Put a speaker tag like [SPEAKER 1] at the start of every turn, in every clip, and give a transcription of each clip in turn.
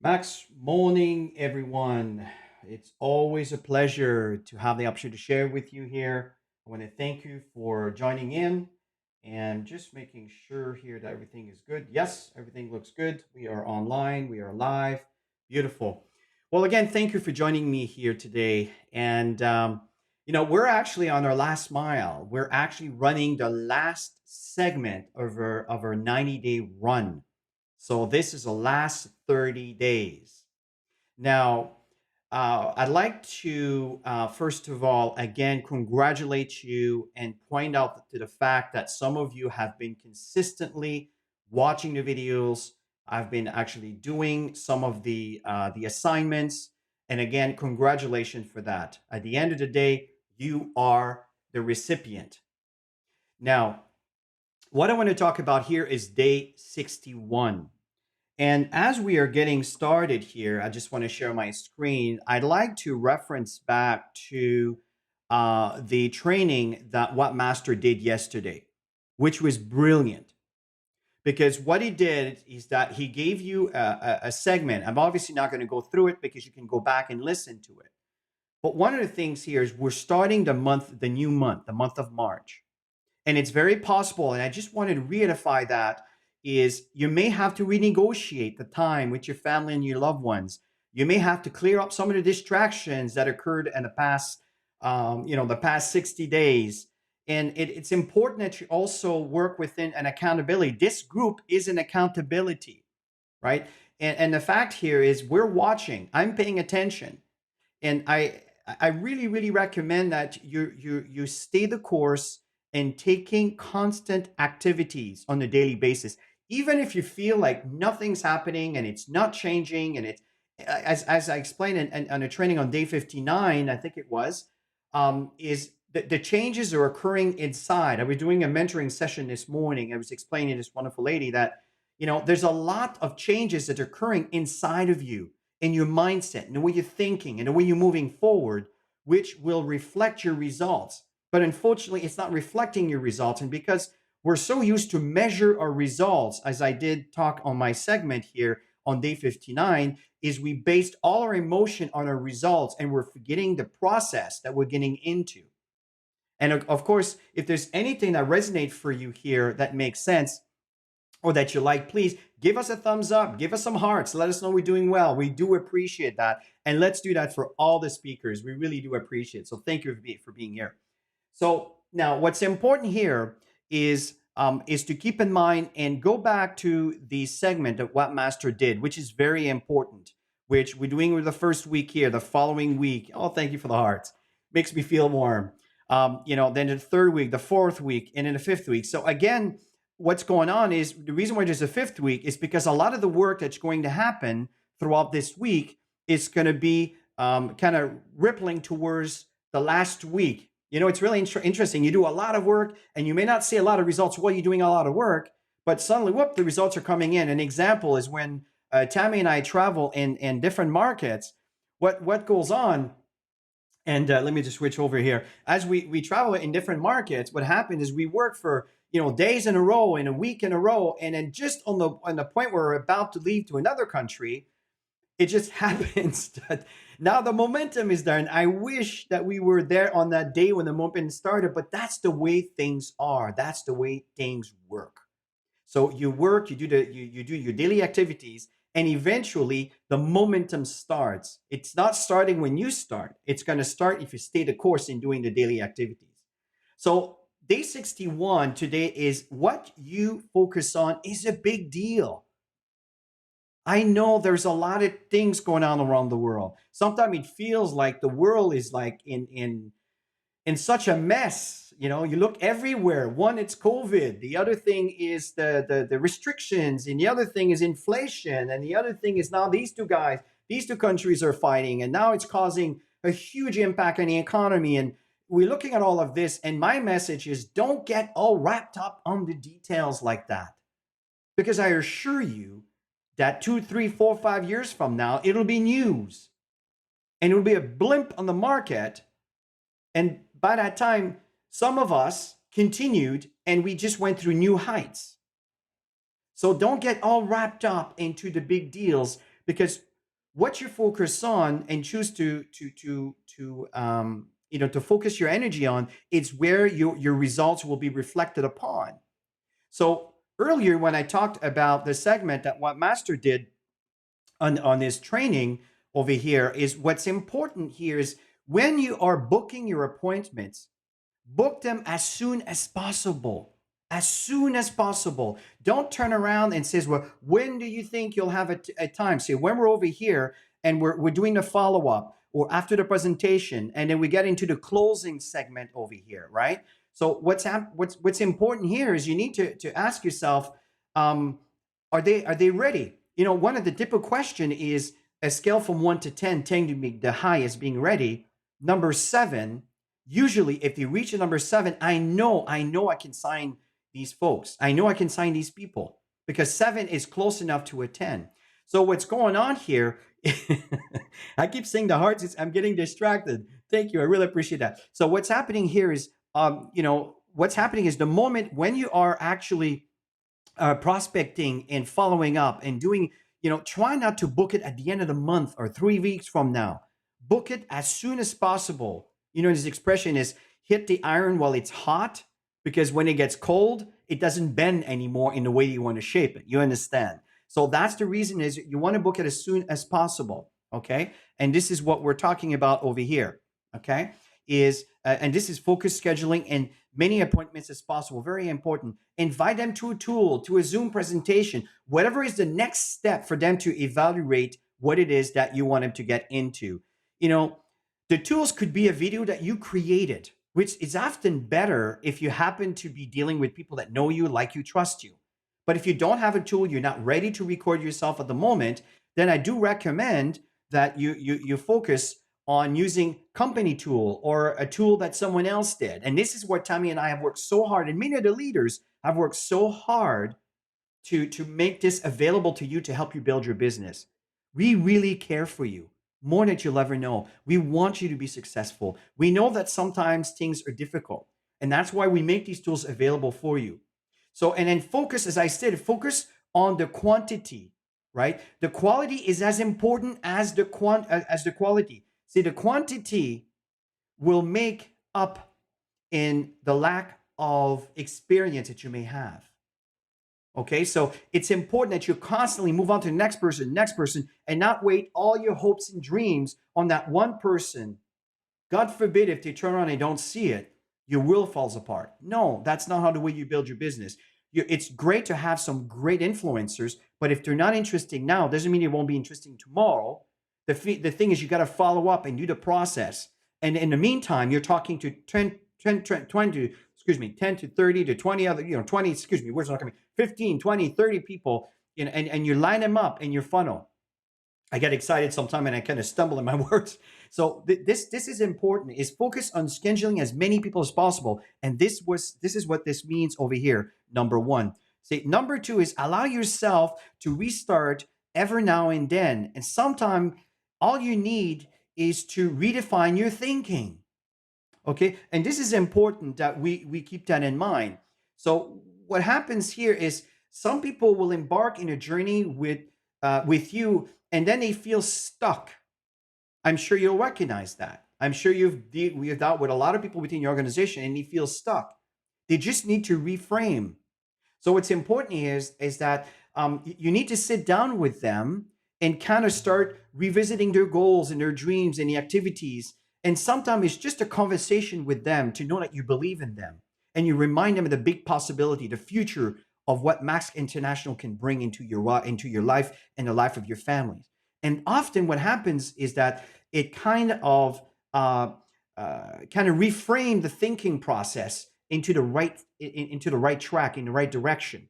[SPEAKER 1] Max, morning, everyone. It's always a pleasure to have the opportunity to share with you here. I want to thank you for joining in and just making sure here that everything is good. Yes, everything looks good. We are online, we are live. Beautiful. Well, again, thank you for joining me here today. We're actually on our last mile. We're actually running the last segment of our 90-day run. So this is the last 30 days. Now, I'd like to, first of all, again, congratulate you and point out to the fact that some of you have been consistently watching the videos. I've been actually doing some of the assignments. And again, congratulations for that. At the end of the day, you are the recipient. Now, what I want to talk about here is day 61. And as we are getting started here, I just want to share my screen. I'd like to reference back to the training that What Master did yesterday, which was brilliant. Because what he did is that he gave you a segment. I'm obviously not going to go through it because you can go back and listen to it. But one of the things here is we're starting the new month, the month of March. And it's very possible, and I just wanted to reiterify that, is you may have to renegotiate the time with your family and your loved ones. You may have to clear up some of the distractions that occurred in the past 60 days. And it's important that you also work within an accountability. This group is an accountability, right? And the fact here is we're watching. I'm paying attention, and I really really recommend that you stay the course and taking constant activities on a daily basis, even if you feel like nothing's happening and it's not changing, and it's as I explained on a training on day 59, I think it was, is the changes are occurring inside. I was doing a mentoring session this morning. I was explaining to this wonderful lady that there's a lot of changes that are occurring inside of you, in your mindset and the way you're thinking and the way you're moving forward, which will reflect your results. But unfortunately, it's not reflecting your results. And because we're so used to measure our results, as I did talk on my segment here on day 59, is we based all our emotion on our results and we're forgetting the process that we're getting into. And of course, if there's anything that resonates for you here that makes sense, or that you like, please give us a thumbs up, give us some hearts, let us know we're doing well. We do appreciate that. And let's do that for all the speakers. We really do appreciate it. So thank you for being here. So now what's important here is to keep in mind and go back to the segment of what Master did, which is very important, which we're doing with the first week here, the following week. Oh, thank you for the hearts. Makes me feel warm. Then the third week, the fourth week, and then the fifth week. So again, what's going on is the reason why there's a fifth week is because a lot of the work that's going to happen throughout this week is going to be kind of rippling towards the last week. It's really interesting. You do a lot of work and you may not see a lot of results while you're doing a lot of work, but suddenly, whoop, the results are coming in. An example is when Tammy and I travel in different markets. What goes on? And let me just switch over here. As we travel in different markets, what happens is we work for days in a row, in a week in a row, and then just on the point where we're about to leave to another country, it just happens that now the momentum is there. And I wish that we were there on that day when the momentum started, but that's the way things are. That's the way things work. So you work, you do your daily activities, and eventually the momentum starts. It's not starting when you start. It's going to start if you stay the course in doing the daily activities. So day 61 today is what you focus on is a big deal. I know there's a lot of things going on around the world. Sometimes it feels like the world is like in such a mess. You look everywhere. One, it's COVID. The other thing is the restrictions, and the other thing is inflation, and the other thing is now these two countries are fighting, and now it's causing a huge impact on the economy. And we're looking at all of this, and my message is don't get all wrapped up on the details like that, because I assure you that 2, 3, 4, 5 years from now, it'll be news, and it'll be a blimp on the market. And by that time, some of us continued and we just went through new heights. So don't get all wrapped up into the big deals, because what you focus on and choose to focus your energy on, it's where your results will be reflected upon. So earlier when I talked about the segment that what Master did on his training over here, is what's important here is when you are booking your appointments, book them as soon as possible. As soon as possible. Don't turn around and says, well, when do you think you'll have a time? Say, when we're over here and we're doing the follow-up or after the presentation, and then we get into the closing segment over here, right? So what's important here is you need to ask yourself, um, are they ready? One of the typical question is a scale from 1 to 10, 10 to be the highest being ready. Number 7, usually if you reach a number 7, I know I can sign these folks. I know I can sign these people because 7 is close enough to a 10. So what's going on here, I keep saying the hearts, I'm getting distracted. Thank you. I really appreciate that. So what's happening here is, what's happening is the moment when you are actually prospecting and following up and doing, try not to book it at the end of the month or 3 weeks from now. Book it as soon as possible. This expression is hit the iron while it's hot, because when it gets cold, it doesn't bend anymore in the way you want to shape it. You understand? So that's the reason is you want to book it as soon as possible. Okay. And this is what we're talking about over here. Okay. And this is focused scheduling and many appointments as possible. Very important. Invite them to a tool, to a Zoom presentation, whatever is the next step for them to evaluate what it is that you want them to get into. The tools could be a video that you created, which is often better if you happen to be dealing with people that know you, like you, trust you. But if you don't have a tool, you're not ready to record yourself at the moment, then I do recommend that you focus on using company tool or a tool that someone else did. And this is what Tammy and I have worked so hard, and many of the leaders have worked so hard to make this available to you to help you build your business. We really care for you more than you'll ever know. We want you to be successful. We know that sometimes things are difficult, and that's why we make these tools available for you. So, and then focus, as I said, focus on the quantity, right? The quality is as important as the quality. See, the quantity will make up in the lack of experience that you may have. Okay, so it's important that you constantly move on to the next person, and not wait all your hopes and dreams on that one person. God forbid if they turn around and don't see it, your will falls apart. No, that's not how the way you build your business. It's great to have some great influencers, but if they're not interesting now, doesn't mean it won't be interesting tomorrow. The thing is, you got to follow up and do the process. And in the meantime, you're talking to 10 to 30 to 20 other, 20, words not coming, 15, 20, 30 people, and you line them up in your funnel. I get excited sometimes and I kind of stumble in my words. So this is important, is focus on scheduling as many people as possible. And this is what this means over here. Number 1. See, number 2 is allow yourself to restart every now and then. And sometimes all you need is to redefine your thinking. Okay. And this is important that we keep that in mind. So what happens here is some people will embark in a journey with you, and then they feel stuck. I'm sure you'll recognize that. I'm sure we've dealt with a lot of people within your organization and they feel stuck. They just need to reframe. So what's important is that you need to sit down with them and kind of start revisiting their goals and their dreams and the activities. And sometimes it's just a conversation with them to know that you believe in them. And you remind them of the big possibility, the future of what Max International can bring into your life and the life of your families. And often what happens is that it kind of reframe the thinking process into the right track, in the right direction.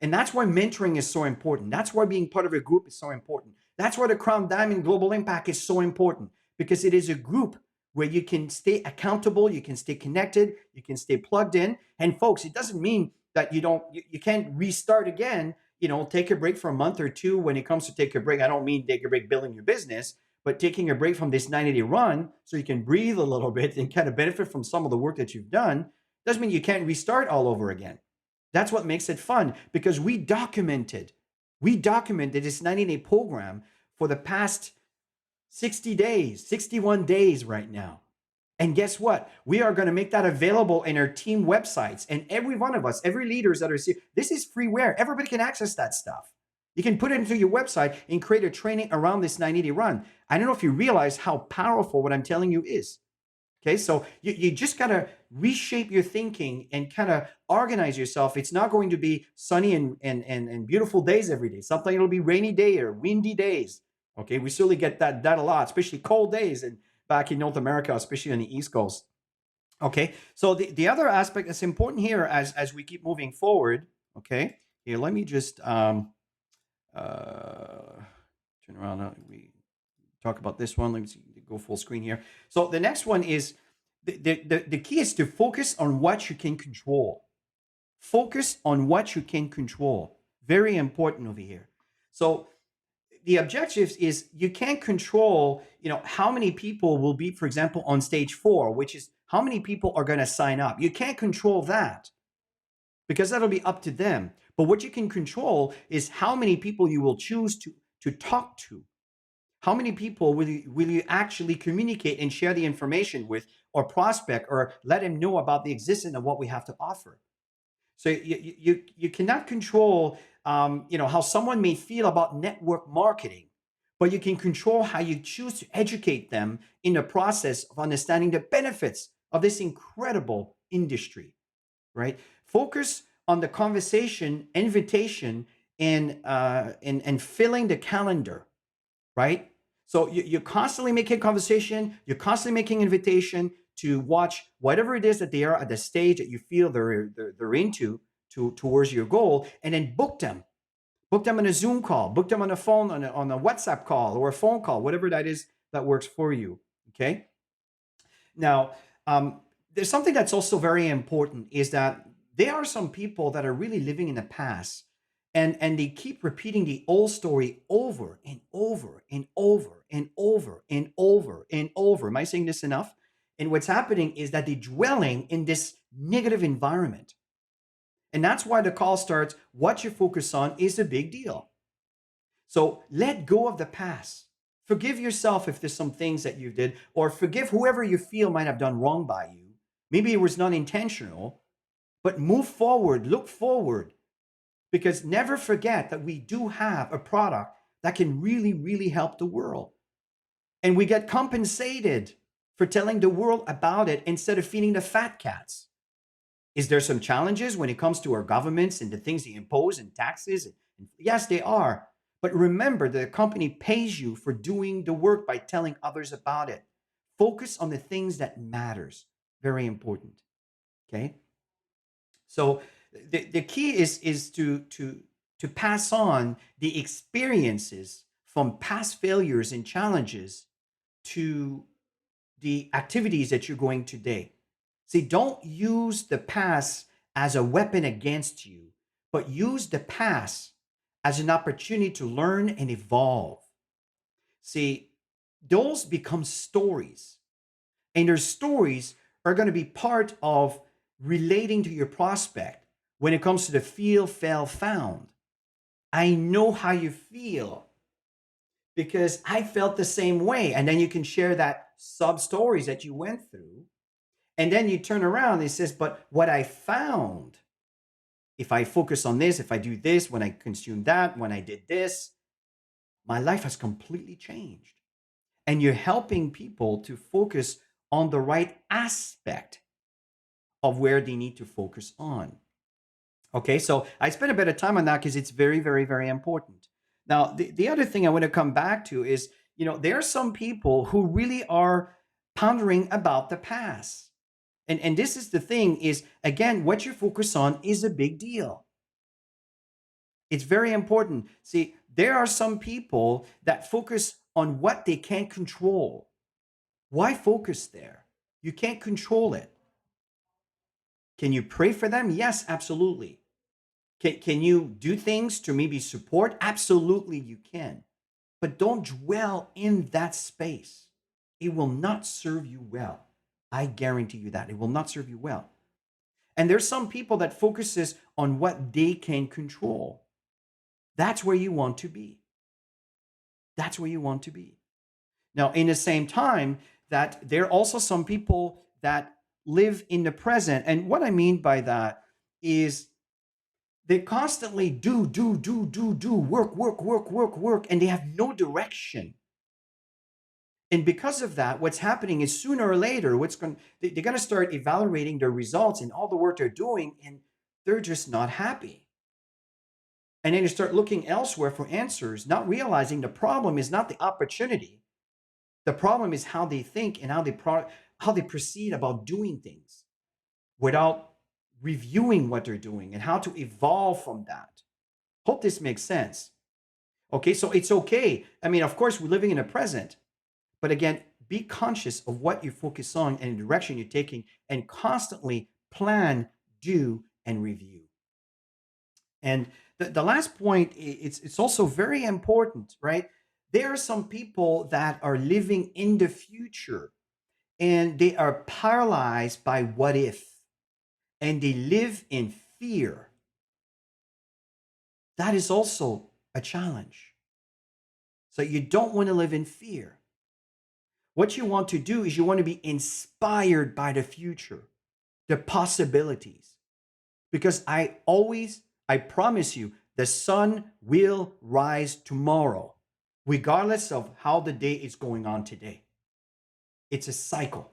[SPEAKER 1] And that's why mentoring is so important. That's why being part of a group is so important. That's why the Crown Diamond Global Impact is so important, because it is a group where you can stay accountable, you can stay connected, you can stay plugged in. And folks, it doesn't mean that you can't restart again, take a break for a month or two. When it comes to take a break, I don't mean take a break building your business, but taking a break from this 90-day run so you can breathe a little bit and kind of benefit from some of the work that you've done. Doesn't mean you can't restart all over again. That's what makes it fun, because we documented this 90-day program for the past 60 days, 61 days right now. And guess what? We are going to make that available in our team websites. And every one of us, every leaders that are this is freeware. Everybody can access that stuff. You can put it into your website and create a training around this 90-day run. I don't know if you realize how powerful what I'm telling you is. Okay, so you just got to reshape your thinking and kind of organize yourself. It's not going to be sunny and beautiful days every day. Sometimes it'll be rainy day or windy days. Okay, we certainly get that a lot, especially cold days and back in North America, especially on the East Coast. Okay, so the other aspect that's important here as we keep moving forward. Okay, here let me just turn around. We talk about this one. Let me see, go full screen here. So the next one is the key is to focus on what you can control. Focus on what you can control. Very important over here. So the objective is you can't control, how many people will be, for example, on stage 4, which is how many people are going to sign up. You can't control that because that'll be up to them. But what you can control is how many people you will choose to talk to. How many people will you actually communicate and share the information with, or prospect, or let them know about the existence of what we have to offer? So you cannot control how someone may feel about network marketing, but you can control how you choose to educate them in the process of understanding the benefits of this incredible industry, right? Focus on the conversation, invitation, and filling the calendar, right? So you're constantly making conversation, you're constantly making invitation to watch whatever it is that they are at the stage that you feel they're into towards your goal, and then book them. Book them on a Zoom call, book them on a phone, on a WhatsApp call or a phone call, whatever that is that works for you. Okay. Now, there's something that's also very important is that there are some people that are really living in the past, and they keep repeating the old story over and over and over and over and over and over. Am I saying this enough? And what's happening is that they're dwelling in this negative environment. And that's why the call starts. What you focus on is a big deal. So let go of the past. Forgive yourself if there's some things that you did, or forgive whoever you feel might have done wrong by you. Maybe it was not intentional, but move forward, look forward, because never forget that we do have a product that can really, really help the world. And we get compensated for telling the world about it instead of feeding the fat cats. Is there some challenges when it comes to our governments and the things they impose and taxes? Yes, they are. But remember, the company pays you for doing the work by telling others about it. Focus on the things that matters. Very important. Okay. So the key is to pass on the experiences from past failures and challenges to the activities that you're going today. See, don't use the past as a weapon against you, but use the past as an opportunity to learn and evolve. See, those become stories, and their stories are going to be part of relating to your prospect when it comes to the feel, fail, found. I know how you feel because I felt the same way. And then you can share that sub stories that you went through. And then you turn around and it says, but what I found, if I focus on this, if I do this, when I consume that, when I did this, my life has completely changed. And you're helping people to focus on the right aspect of where they need to focus on. Okay, so I spent a bit of time on that because it's very, very, very important. Now, the other thing I want to come back to is, there are some people who really are pondering about the past. And this is the thing is, again, what you focus on is a big deal. It's very important. See, there are some people that focus on what they can't control. Why focus there? You can't control it. Can you pray for them? Yes, absolutely. Can you do things to maybe support? Absolutely, you can. But don't dwell in that space. It will not serve you well. I guarantee you that. It will not serve you well. And there's some people that focuses on what they can control. That's where you want to be. That's where you want to be. Now, in the same time, that there are also some people that live in the present. And what I mean by that is they constantly do, work, and they have no direction. And because of that, what's happening is sooner or later, they're going to start evaluating their results and all the work they're doing, and they're just not happy. And then you start looking elsewhere for answers, not realizing the problem is not the opportunity. The problem is how they think and how they proceed about doing things without reviewing what they're doing and how to evolve from that. Hope this makes sense. Okay, so it's okay. I mean, of course, we're living in the present, but again, be conscious of what you focus on and the direction you're taking, and constantly plan, do, and review. And the last point, it's also very important, right? There are some people that are living in the future and they are paralyzed by what if, and they live in fear. That is also a challenge. So you don't want to live in fear. What you want to do is you want to be inspired by the future, the possibilities. Because I promise you, the sun will rise tomorrow, regardless of how the day is going on today. It's a cycle.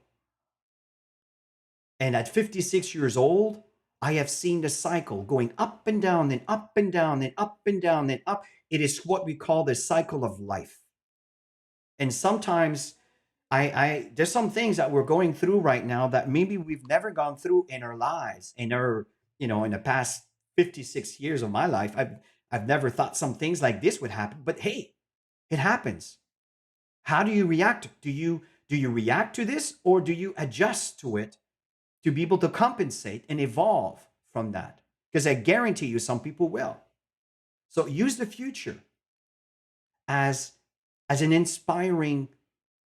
[SPEAKER 1] And at 56 years old, I have seen the cycle going up and down, then up and down, then up and down, then up. It is what we call the cycle of life. And sometimes I there's some things that we're going through right now that maybe we've never gone through in our lives, in the past 56 years of my life. I've never thought some things like this would happen, but hey, it happens. How do you react? Do you react to this, or do you adjust to it to be able to compensate and evolve from that? Because I guarantee you some people will. So use the future as an inspiring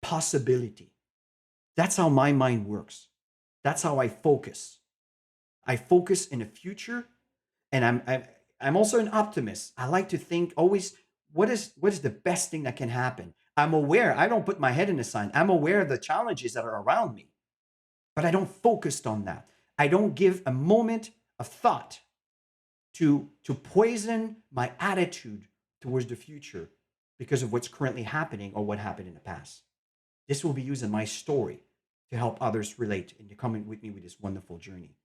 [SPEAKER 1] possibility. That's how my mind works. That's how I focus. I focus in the future, and I'm also an optimist. I like to think always, what is the best thing that can happen? I'm aware. I don't put my head in the sand. I'm aware of the challenges that are around me, but I don't focus on that. I don't give a moment of thought to poison my attitude towards the future because of what's currently happening or what happened in the past. This will be used in my story to help others relate and to come in with me with this wonderful journey.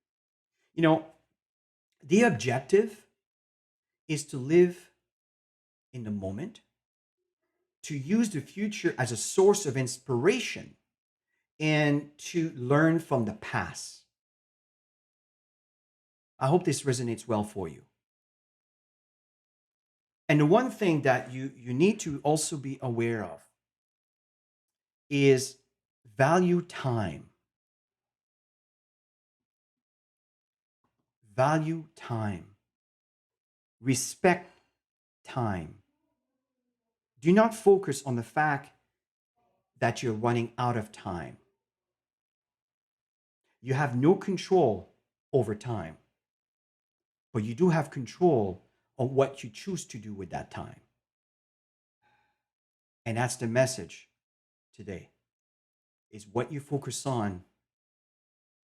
[SPEAKER 1] You know, the objective is to live in the moment, to use the future as a source of inspiration, and to learn from the past. I hope this resonates well for you. And the one thing that you need to also be aware of is value time. Value time. Respect time. Do not focus on the fact that you're running out of time. You have no control over time, but you do have control on what you choose to do with that time. And that's the message today. Is what you focus on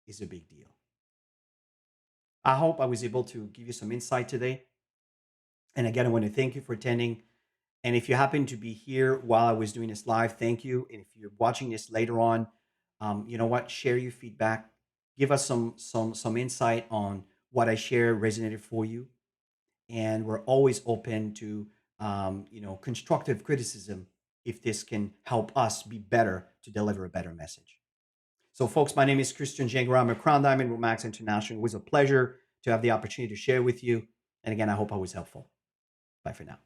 [SPEAKER 1] is a big deal. I hope I was able to give you some insight today. And again, I want to thank you for attending. And if you happen to be here while I was doing this live, thank you. And if you're watching this later on, you know what? Share your feedback. Give us some insight on what I share resonated for you. And we're always open to constructive criticism if this can help us be better to deliver a better message. So, folks, my name is Christian Gingras. I'm a Crown Diamond with Max International. It was a pleasure to have the opportunity to share with you. And again, I hope I was helpful. Bye for now.